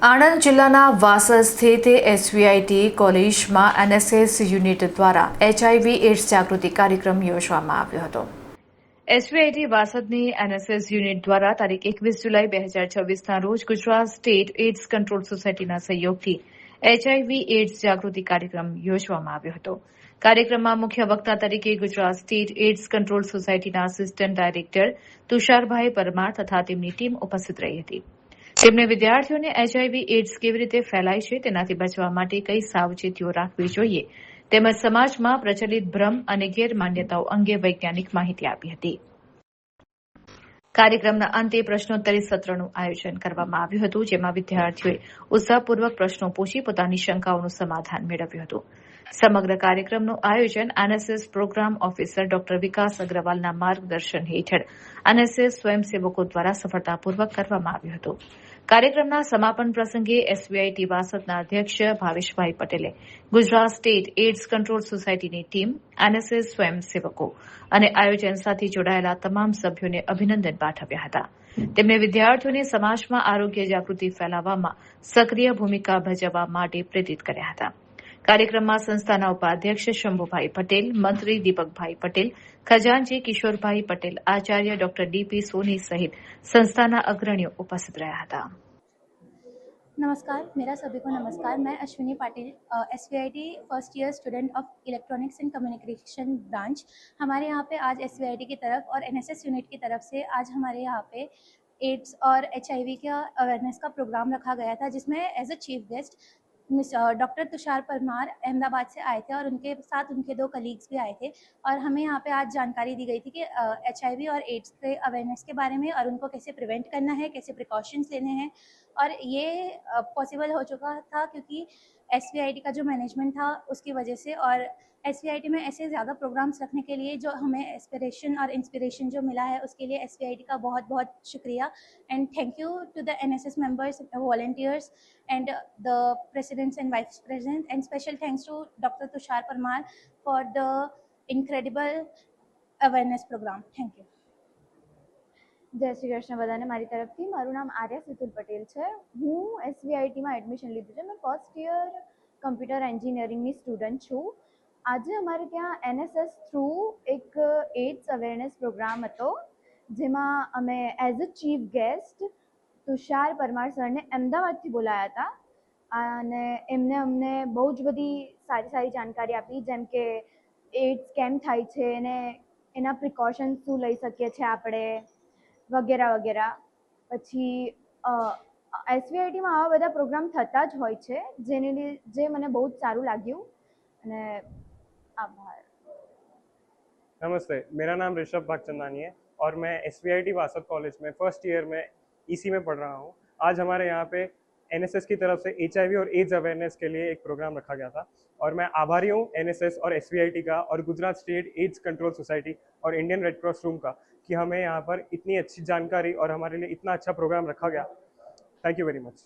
આણંદ જિલ્લાના વાસદ સ્થિત એસવીઆઈટી કોલેજમાં એનએસએસ યુનિટ દ્વારા એચઆઈવી એડ્સ જાગૃતિ કાર્યક્રમ યોજવામાં આવ્યો હતો। એસવીઆઈટી વાસદની એનએસએસ યુનિટ દ્વારા તારીખ 21 જુલાઈ 2026ના રોજ ગુજરાત સ્ટેટ એડ્સ કંટ્રોલ સોસાયટીના સહયોગથી એચઆઈવી એડ્સ જાગૃતિ કાર્યક્રમ યોજવામાં આવ્યો હતો। કાર્યક્રમમાં મુખ્ય વક્તા તરીકે ગુજરાત સ્ટેટ એડ્સ કંટ્રોલ સોસાયટીના આસિસ્ટન્ટ ડાયરેક્ટર તુષારભાઈ પરમાર તથા તેમની ટીમ ઉપસ્થિત રહી હતી। તેમણે વિદ્યાર્થીઓને એચઆઈવી એડ્સ કેવી રીતે ફેલાય છે તેનાથી બચવા માટે કઈ સાવચેતીઓ રાખવી જોઈએ તેમજ સમાજમાં પ્રચલિત ભ્રમ અને ગેરમાન્યતાઓ અંગે વૈજ્ઞાનિક માહિતી આપી હતી। કાર્યક્રમના અંતે પ્રશ્નોત્તરી સત્રનું આયોજન કરવામાં આવ્યું હતું, જેમાં વિદ્યાર્થીઓએ ઉત્સાહપૂર્વક પ્રશ્નો પૂછી પોતાની શંકાઓનું સમાધાન મેળવ્યું હતું। સમગ્ર કાર્યક્રમનું આયોજન એનએસએસ પ્રોગ્રામ ઓફિસર ડોક્ટર વિકાસ અગ્રવાલના માર્ગદર્શન હેઠળ એનએસએસ સ્વયંસેવકો દ્વારા સફળતાપૂર્વક કરવામાં આવ્યું હતું। કાર્યક્રમના સમાપન પ્રસંગે એસવીઆઈટી વાસદના અધ્યક્ષ ભાવેશભાઈ પટેલે ગુજરાત સ્ટેટ એડ્સ કંટ્રોલ સોસાયટીની ટીમ, એનએસએસ સ્વયંસેવકો અને આયોજન સાથે જોડાયેલા તમામ સભ્યોને અભિનંદન પાઠવ્યા હતા। તેમણે વિદ્યાર્થીઓને સમાજમાં આરોગ્ય જાગૃતિ ફેલાવવામાં સક્રિય ભૂમિકા ભજવવા માટે પ્રેરિત કર્યા હતા। કાર્યક્રમમાં સંસ્થાના ઉપાધ્યક્ષ શંભુભાઈ પટેલ, મંત્રી દીપકભાઈ પટેલ, ખજાનચી કિશોરભાઈ પટેલ, આચાર્ય ડોક્ટર ડીપી સોની सहित संस्थाना अग्रणियों उपस्थित रहा था। नमस्कार, मेरा सभी को नमस्कार। मैं Ashwini Patil, SVIT first year student of electronics and communication branch. हमारे यहाँ पे आज एसवीआईटी की तरफ और एनएसएस यूनिट की तरफ से आज हमारे यहाँ पे एड्स और एचआईवी का अवेयरनेस का प्रोग्राम रखा गया था, जिसमें as a chief guest doctor Tushar Parmar Ahmedabad से आए थे और उनके साथ उनके 2 कलीग्स भी आए थे। और हमें यहाँ पे आज जानकारी दी गई थी कि एचआईवी और एड्स के अवेयरनेस के बारे में और उनको कैसे प्रिवेंट करना है, कैसे प्रिकॉशंस लेने हैं। और ये पॉसिबल हो चुका था क्योंकि एसवीआईटी का जो मैनेजमेंट था उसकी वजह से, और एसवीआईटी में ऐसे ज़्यादा प्रोग्राम्स रखने के लिए जो हमें इंस्पिरेशन और इंस्पिरेशन जो मिला है उसके लिए एसवीआईटी का बहुत बहुत शुक्रिया। And thank you to the NSS members, volunteers and the presidents and vice presidents, and special thanks to Dr. Tushar Parmar for the incredible awareness program. Thank you. જય શ્રી કૃષ્ણ બધાને મારી તરફથી। મારું નામ આર્યા સિતુલ પટેલ છે। હું એસવીઆઈટીમાં એડમિશન લીધું છે। मैं ફર્સ્ટ યર કમ્પ્યુટર એન્જિનિયરિંગની સ્ટુડન્ટ છું। આજે અમારે ત્યાં એનએસએસ થ્રુ એક એડ્સ અવેરનેસ પ્રોગ્રામ હતો, જેમાં અમે as a chief guest Tushar Parmar सरने अहमदाबादથી બોલાયા હતા અને એમને અમને બહુ જ બધી સારી જાણકારી આપી, જેમ કે એડ્સ કેમ થાય છે અને એના પ્રિકોશન્સ શું લઈ શકીએ છીએ આપણે વગેરે વગેરે। પછી એસવીઆઈટીમાં આવા બધા પ્રોગ્રામ થતા જ હોય છે, જે મને બહુ જ સારું લાગ્યું અને આભાર। नमस्ते, मेरा नाम ऋषभ भागचंदानी है और मैं एसवीआईटी वासद कॉलेज में फर्स्ट ईयर में ईसी में पढ़ रहा हूँ। आज हमारे यहाँ पे एनएसएस की तरफ से एचआईवी और एड्स अवेयरनेस के लिए एक प्रोग्राम रखा गया था और मैं आभारी हूँ एनएसएस और एसवीआईटी का और Gujarat state AIDS control society और इंडियन रेड क्रॉस रूम का कि हमें यहाँ पर इतनी अच्छी जानकारी और हमारे लिए इतना अच्छा प्रोग्राम रखा गया। Thank you very much.